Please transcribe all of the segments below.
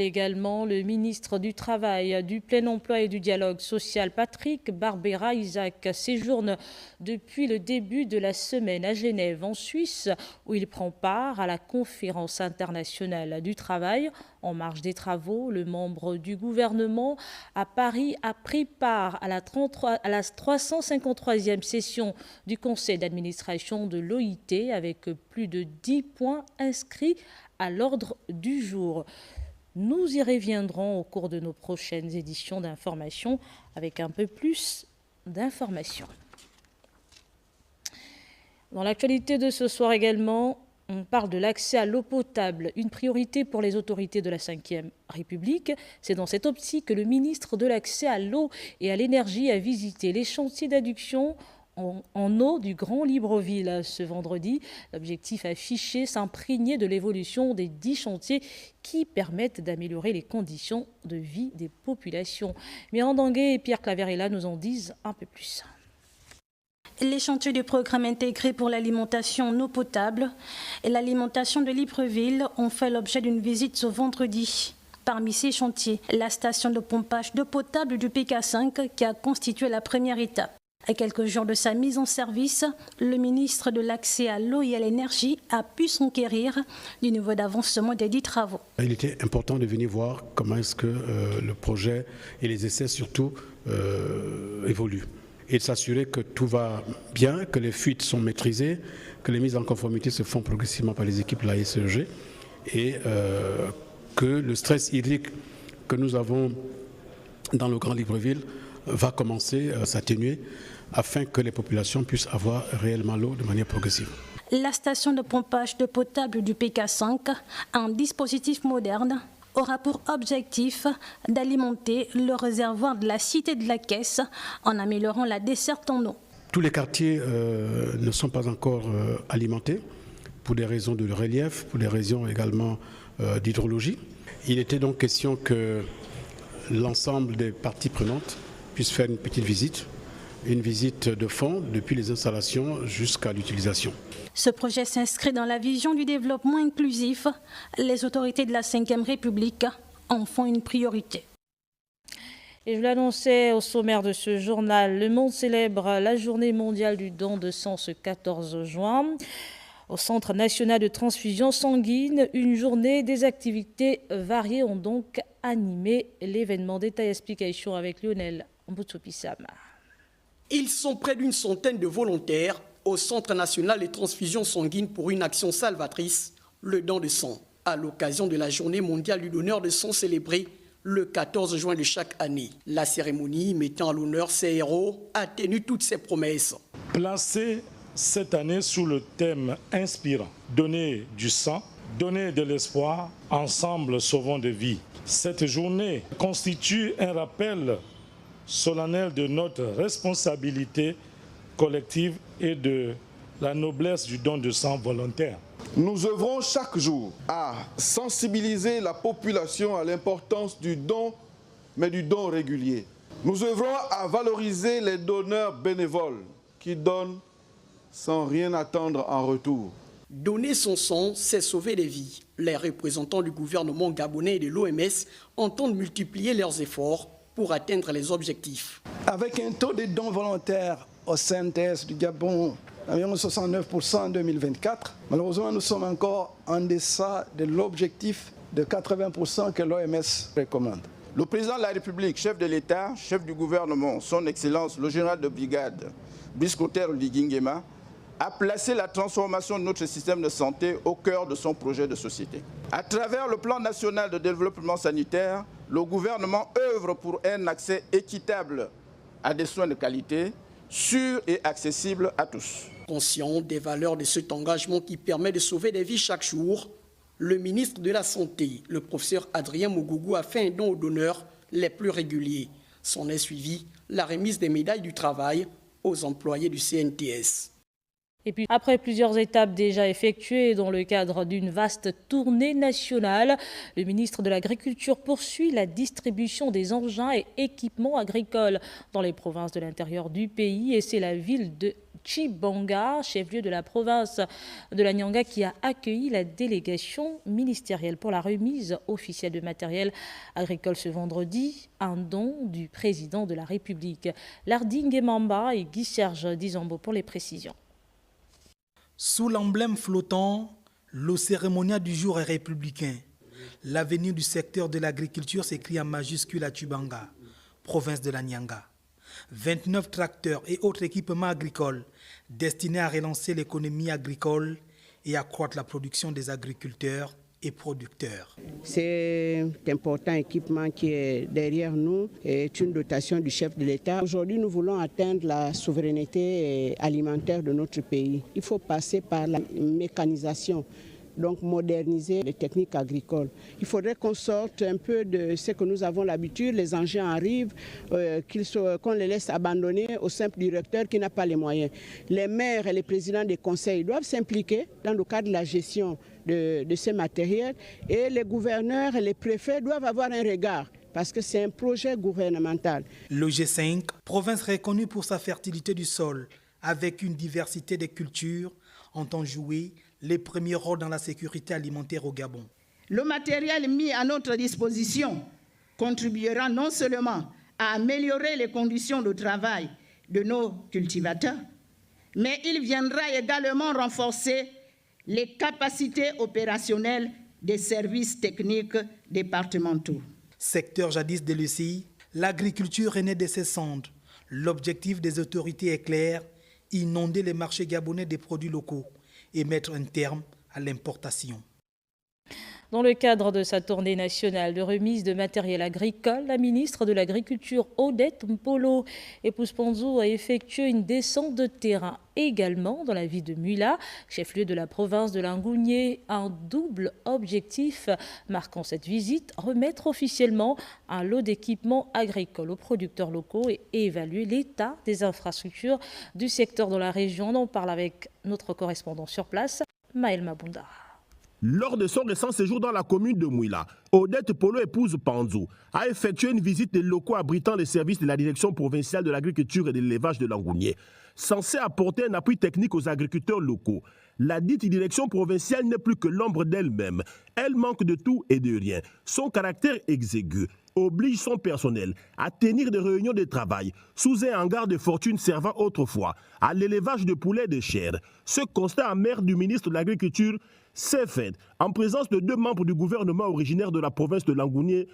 Également, le ministre du Travail, du Plein Emploi et du Dialogue social, Patrick Barbera Isaac, séjourne depuis le début de la semaine à Genève, en Suisse, où il prend part à la conférence internationale du travail. En marge des travaux, le membre du gouvernement à Paris a pris part à la 353e session du conseil d'administration de l'OIT avec plus de 10 points inscrits à l'ordre du jour. Nous y reviendrons au cours de nos prochaines éditions d'information avec un peu plus d'informations. Dans l'actualité de ce soir également, on parle de l'accès à l'eau potable, une priorité pour les autorités de la Ve République. C'est dans cette optique que le ministre de l'accès à l'eau et à l'énergie a visité les chantiers d'adduction en eau du Grand Libreville ce vendredi. L'objectif affiché, s'imprégner de l'évolution des 10 chantiers qui permettent d'améliorer les conditions de vie des populations. Myriam Danguet et Pierre Claverella nous en disent un peu plus. Les chantiers du programme intégré pour l'alimentation en eau potable et l'alimentation de Libreville ont fait l'objet d'une visite ce vendredi. Parmi ces chantiers, la station de pompage d'eau potable du PK5 qui a constitué la première étape. À quelques jours de sa mise en service, le ministre de l'Accès à l'eau et à l'énergie a pu s'enquérir du niveau d'avancement des 10 travaux. Il était important de venir voir comment est-ce que le projet et les essais surtout évoluent. Et de s'assurer que tout va bien, que les fuites sont maîtrisées, que les mises en conformité se font progressivement par les équipes de la SEG et que le stress hydrique que nous avons dans le Grand Libreville va commencer à s'atténuer afin que les populations puissent avoir réellement l'eau de manière progressive. La station de pompage d'eau potable du PK5, un dispositif moderne, aura pour objectif d'alimenter le réservoir de la Cité de la Caisse en améliorant la desserte en eau. Tous les quartiers ne sont pas encore alimentés pour des raisons de relief, pour des raisons également d'hydrologie. Il était donc question que l'ensemble des parties prenantes puissent faire une petite visite. Une visite de fond depuis les installations jusqu'à l'utilisation. Ce projet s'inscrit dans la vision du développement inclusif. Les autorités de la Ve République en font une priorité. Et je l'annonçais au sommaire de ce journal, le monde célèbre la journée mondiale du don de sang ce 14 juin. Au Centre national de transfusion sanguine, une journée, des activités variées ont donc animé l'événement. Détail explication avec Lionel Mboutsoupissama. Ils sont près d'une centaine de volontaires au Centre national de transfusion sanguine pour une action salvatrice, le don de sang, à l'occasion de la journée mondiale du donneur de sang célébrée le 14 juin de chaque année. La cérémonie mettant à l'honneur ces héros a tenu toutes ses promesses. Placée cette année sous le thème inspirant, donner du sang, donner de l'espoir, ensemble sauvons des vies. Cette journée constitue un rappel solennel de notre responsabilité collective et de la noblesse du don de sang volontaire. Nous œuvrons chaque jour à sensibiliser la population à l'importance du don, mais du don régulier. Nous œuvrons à valoriser les donneurs bénévoles qui donnent sans rien attendre en retour. Donner son sang, c'est sauver des vies. Les représentants du gouvernement gabonais et de l'OMS entendent multiplier leurs efforts pour atteindre les objectifs. Avec un taux de dons volontaires au CNTS du Gabon d'environ 69% en 2024, malheureusement nous sommes encore en deçà de l'objectif de 80% que l'OMS recommande. Le président de la République, chef de l'État, chef du gouvernement, son Excellence, le général de brigade, Biscoter Ligingema, a placé la transformation de notre système de santé au cœur de son projet de société. À travers le plan national de développement sanitaire, le gouvernement œuvre pour un accès équitable à des soins de qualité, sûrs et accessibles à tous. Conscient des valeurs de cet engagement qui permet de sauver des vies chaque jour, le ministre de la Santé, le professeur Adrien Mogougou, a fait un don aux donneurs les plus réguliers. S'en est suivi la remise des médailles du travail aux employés du CNTS. Et puis, après plusieurs étapes déjà effectuées dans le cadre d'une vaste tournée nationale, le ministre de l'Agriculture poursuit la distribution des engins et équipements agricoles dans les provinces de l'intérieur du pays. Et c'est la ville de Chibanga, chef-lieu de la province de la Nyanga, qui a accueilli la délégation ministérielle pour la remise officielle de matériel agricole ce vendredi, un don du président de la République. Larding Mamba et Guy-Serge Dizambo pour les précisions. Sous l'emblème flottant, le cérémonial du jour est républicain. L'avenir du secteur de l'agriculture s'écrit en majuscule à Chibanga, province de la Nyanga. 29 tracteurs et autres équipements agricoles destinés à relancer l'économie agricole et accroître la production des agriculteurs et producteurs. C'est un important équipement qui est derrière nous, est une dotation du chef de l'État. Aujourd'hui, nous voulons atteindre la souveraineté alimentaire de notre pays. Il faut passer par la mécanisation, donc moderniser les techniques agricoles. Il faudrait qu'on sorte un peu de ce que nous avons l'habitude, les engins arrivent, qu'on les laisse abandonner au simple directeur qui n'a pas les moyens. Les maires et les présidents des conseils doivent s'impliquer dans le cadre de la gestion de ces matériels et les gouverneurs et les préfets doivent avoir un regard parce que c'est un projet gouvernemental. Le G5, province reconnue pour sa fertilité du sol, avec une diversité de cultures, entend jouer les premiers rôles dans la sécurité alimentaire au Gabon. Le matériel mis à notre disposition contribuera non seulement à améliorer les conditions de travail de nos cultivateurs, mais il viendra également renforcer les capacités opérationnelles des services techniques départementaux. Secteur jadis délaissé, l'agriculture est née de ses cendres. L'objectif des autorités est clair, inonder les marchés gabonais des produits locaux et mettre un terme à l'importation. Dans le cadre de sa tournée nationale de remise de matériel agricole, la ministre de l'Agriculture Odette Mpolo Epouze-Panzou a effectué une descente de terrain également dans la ville de Mula, chef-lieu de la province de Langounié. Un double objectif marquant cette visite, remettre officiellement un lot d'équipements agricoles aux producteurs locaux et évaluer l'état des infrastructures du secteur dans la région. On en parle avec notre correspondant sur place, Maël Mabunda. Lors de son récent séjour dans la commune de Mouila, Odette Polo Epouze-Panzou a effectué une visite des locaux abritant les services de la direction provinciale de l'agriculture et de l'élevage de Langounié, censée apporter un appui technique aux agriculteurs locaux. La dite direction provinciale n'est plus que l'ombre d'elle-même. Elle manque de tout et de rien. Son caractère exigu oblige son personnel à tenir des réunions de travail sous un hangar de fortune servant autrefois à l'élevage de poulets de chair. Ce constat amer du ministre de l'Agriculture s'est fait en présence de deux membres du gouvernement originaire de la province de Langounié,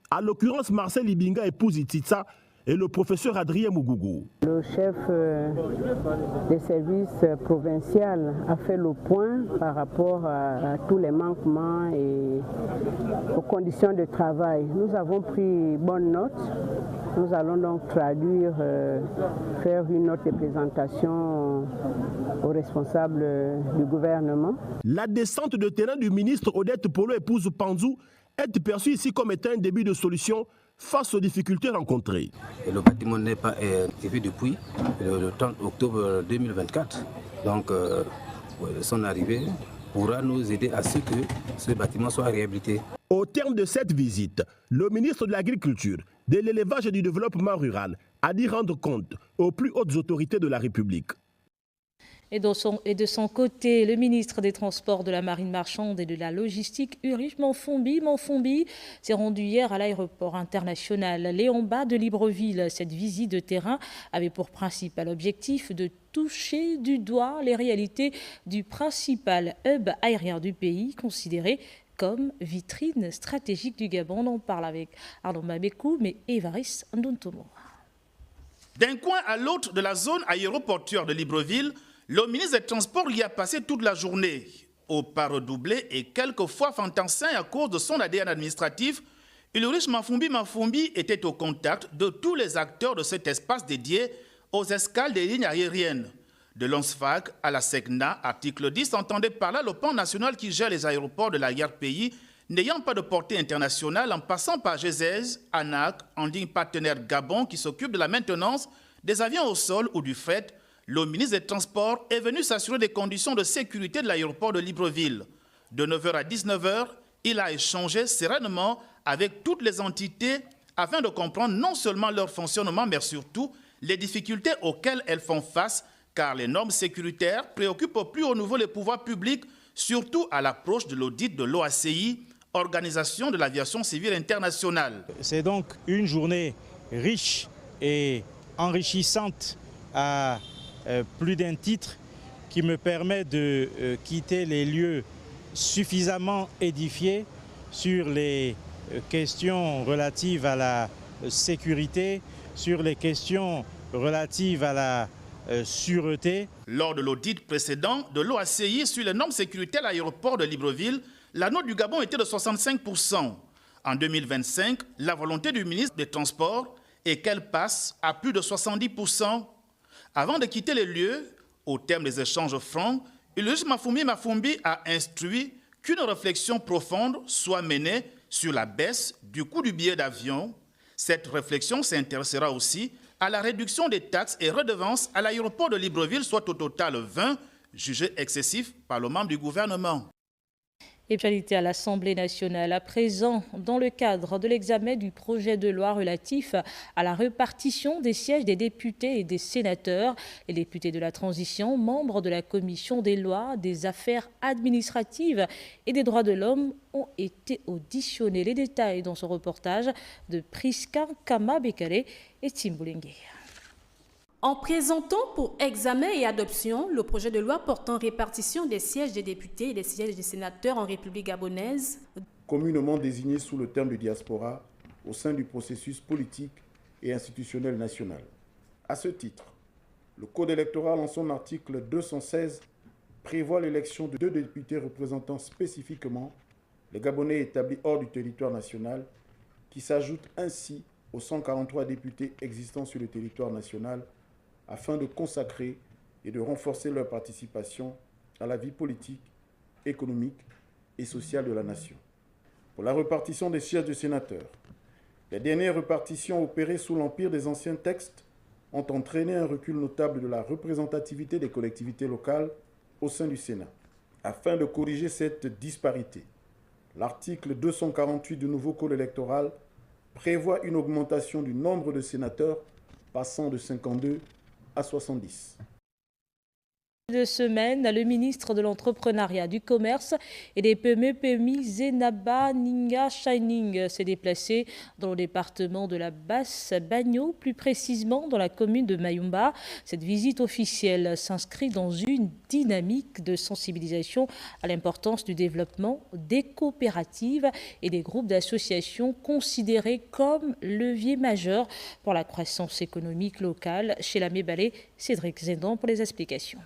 à l'occurrence Marcel Ibinga Epouze-Titsa et le professeur Adrien Mougougou. Le chef des services provinciaux a fait le point par rapport à tous les manquements et aux conditions de travail. Nous avons pris bonne note. Nous allons donc traduire, faire une note de présentation aux responsables du gouvernement. La descente de terrain du ministre Odette Polo Epouze-Panzou est perçue ici comme étant un début de solution face aux difficultés rencontrées. Et le bâtiment n'est pas activé depuis le 30 octobre 2024. Donc son arrivée pourra nous aider à ce que ce bâtiment soit réhabilité. Au terme de cette visite, le ministre de l'Agriculture, de l'Élevage et du Développement rural a dit rendre compte aux plus hautes autorités de la République. Et de son côté, le ministre des Transports, de la Marine marchande et de la Logistique, Ulrich Manfombi, s'est rendu hier à l'aéroport international Léon Bas de Libreville. Cette visite de terrain avait pour principal objectif de toucher du doigt les réalités du principal hub aérien du pays, considéré comme vitrine stratégique du Gabon. On en parle avec Arnaud Mabekou, mais Évaris Ndontomo. D'un coin à l'autre de la zone aéroportuaire de Libreville, le ministre des Transports y a passé toute la journée. Au pas redoublé et quelquefois fantassin à cause de son ADN administratif, Ulrich Manfombi était au contact de tous les acteurs de cet espace dédié aux escales des lignes aériennes. De l'ONSFAC à la SECNA, article 10, entendait par là le plan national qui gère les aéroports de l'arrière-pays, n'ayant pas de portée internationale, en passant par GESES, ANAC, en ligne partenaire Gabon qui s'occupe de la maintenance des avions au sol ou du fret. Le ministre des Transports est venu s'assurer des conditions de sécurité de l'aéroport de Libreville. De 9h à 19h, il a échangé sereinement avec toutes les entités afin de comprendre non seulement leur fonctionnement, mais surtout les difficultés auxquelles elles font face, car les normes sécuritaires préoccupent au plus haut niveau les pouvoirs publics, surtout à l'approche de l'audit de l'OACI, Organisation de l'aviation civile internationale. C'est donc une journée riche et enrichissante à plus d'un titre qui me permet de quitter les lieux suffisamment édifiés sur les questions relatives à la sécurité, sur les questions relatives à la sûreté. Lors de l'audit précédent de l'OACI sur les normes sécuritaires à l'aéroport de Libreville, la note du Gabon était de 65%. En 2025, la volonté du ministre des Transports est qu'elle passe à plus de 70%. Avant de quitter les lieux, au terme des échanges francs, le juge Mafumbi a instruit qu'une réflexion profonde soit menée sur la baisse du coût du billet d'avion. Cette réflexion s'intéressera aussi à la réduction des taxes et redevances à l'aéroport de Libreville, soit au total 20, jugés excessifs par le membre du gouvernement. Actualité à l'Assemblée nationale. À présent, dans le cadre de l'examen du projet de loi relatif à la répartition des sièges des députés et des sénateurs, les députés de la transition, membres de la commission des lois, des affaires administratives et des droits de l'homme ont été auditionnés. Les détails dans ce reportage de Priska Kama-Bekele et Timboulengue. En présentant pour examen et adoption le projet de loi portant répartition des sièges des députés et des sièges des sénateurs en République gabonaise, communément désignés sous le terme de diaspora au sein du processus politique et institutionnel national. À ce titre, le Code électoral en son article 216 prévoit l'élection de 2 députés représentant spécifiquement les Gabonais établis hors du territoire national, qui s'ajoutent ainsi aux 143 députés existants sur le territoire national, afin de consacrer et de renforcer leur participation à la vie politique, économique et sociale de la nation. Pour la répartition des sièges de sénateurs, les dernières répartitions opérées sous l'empire des anciens textes ont entraîné un recul notable de la représentativité des collectivités locales au sein du Sénat. Afin de corriger cette disparité, l'article 248 du nouveau Code électoral prévoit une augmentation du nombre de sénateurs passant de 52 à 70. De semaine, le ministre de l'Entrepreneuriat, du Commerce et des PME Zenaba Ninga Shining s'est déplacé dans le département de la Basse-Bagno, plus précisément dans la commune de Mayumba. Cette visite officielle s'inscrit dans une dynamique de sensibilisation à l'importance du développement des coopératives et des groupes d'associations considérés comme levier majeur pour la croissance économique locale. Chez la Mébalé, Cédric Zédan pour les explications.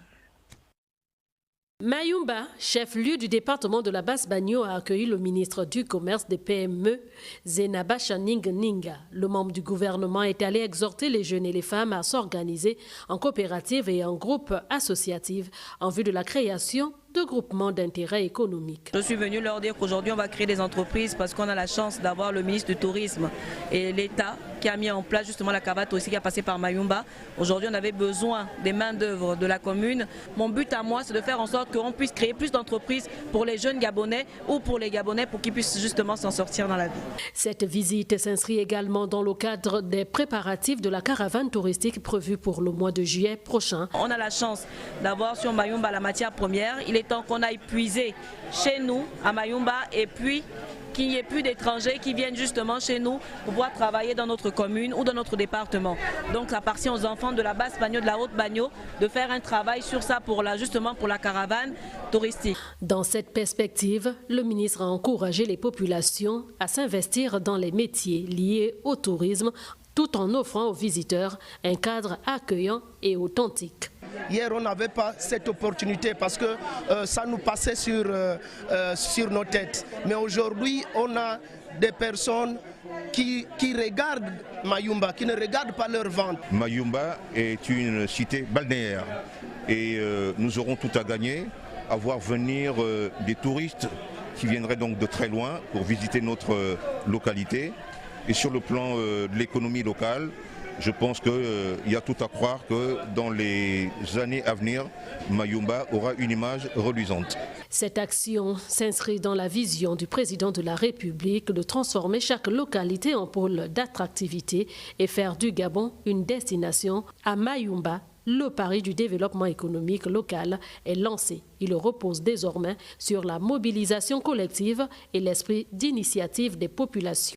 Mayumba, chef-lieu du département de la Basse-Bagno, a accueilli le ministre du Commerce des PME, Zenaba Shining Ninga. Le membre du gouvernement est allé exhorter les jeunes et les femmes à s'organiser en coopérative et en groupe associatif en vue de la création de groupements d'intérêt économique. Je suis venu leur dire qu'aujourd'hui on va créer des entreprises parce qu'on a la chance d'avoir le ministre du Tourisme et l'État qui a mis en place justement la caravane touristique qui a passé par Mayumba. Aujourd'hui on avait besoin des mains d'œuvre de la commune. Mon but à moi c'est de faire en sorte qu'on puisse créer plus d'entreprises pour les jeunes Gabonais ou pour les Gabonais pour qu'ils puissent justement s'en sortir dans la vie. Cette visite s'inscrit également dans le cadre des préparatifs de la caravane touristique prévue pour le mois de juillet prochain. On a la chance d'avoir sur Mayumba la matière première. Il est temps qu'on aille puiser chez nous à Mayumba et puis qu'il n'y ait plus d'étrangers qui viennent justement chez nous pour pouvoir travailler dans notre commune ou dans notre département. Donc ça appartient aux enfants de la Basse-Bagno, de la Haute-Bagno de faire un travail sur ça justement pour la caravane touristique. Dans cette perspective, le ministre a encouragé les populations à s'investir dans les métiers liés au tourisme tout en offrant aux visiteurs un cadre accueillant et authentique. Hier, on n'avait pas cette opportunité parce que ça nous passait sur nos têtes. Mais aujourd'hui, on a des personnes qui regardent Mayumba, qui ne regardent pas leur vente. Mayumba est une cité balnéaire et nous aurons tout à gagner à voir venir des touristes qui viendraient donc de très loin pour visiter notre localité. Et sur le plan de l'économie locale, je pense qu'il y a tout à croire que dans les années à venir, Mayumba aura une image reluisante. Cette action s'inscrit dans la vision du président de la République de transformer chaque localité en pôle d'attractivité et faire du Gabon une destination à Mayumba le pari du développement économique local est lancé. Il repose désormais sur la mobilisation collective et l'esprit d'initiative des populations.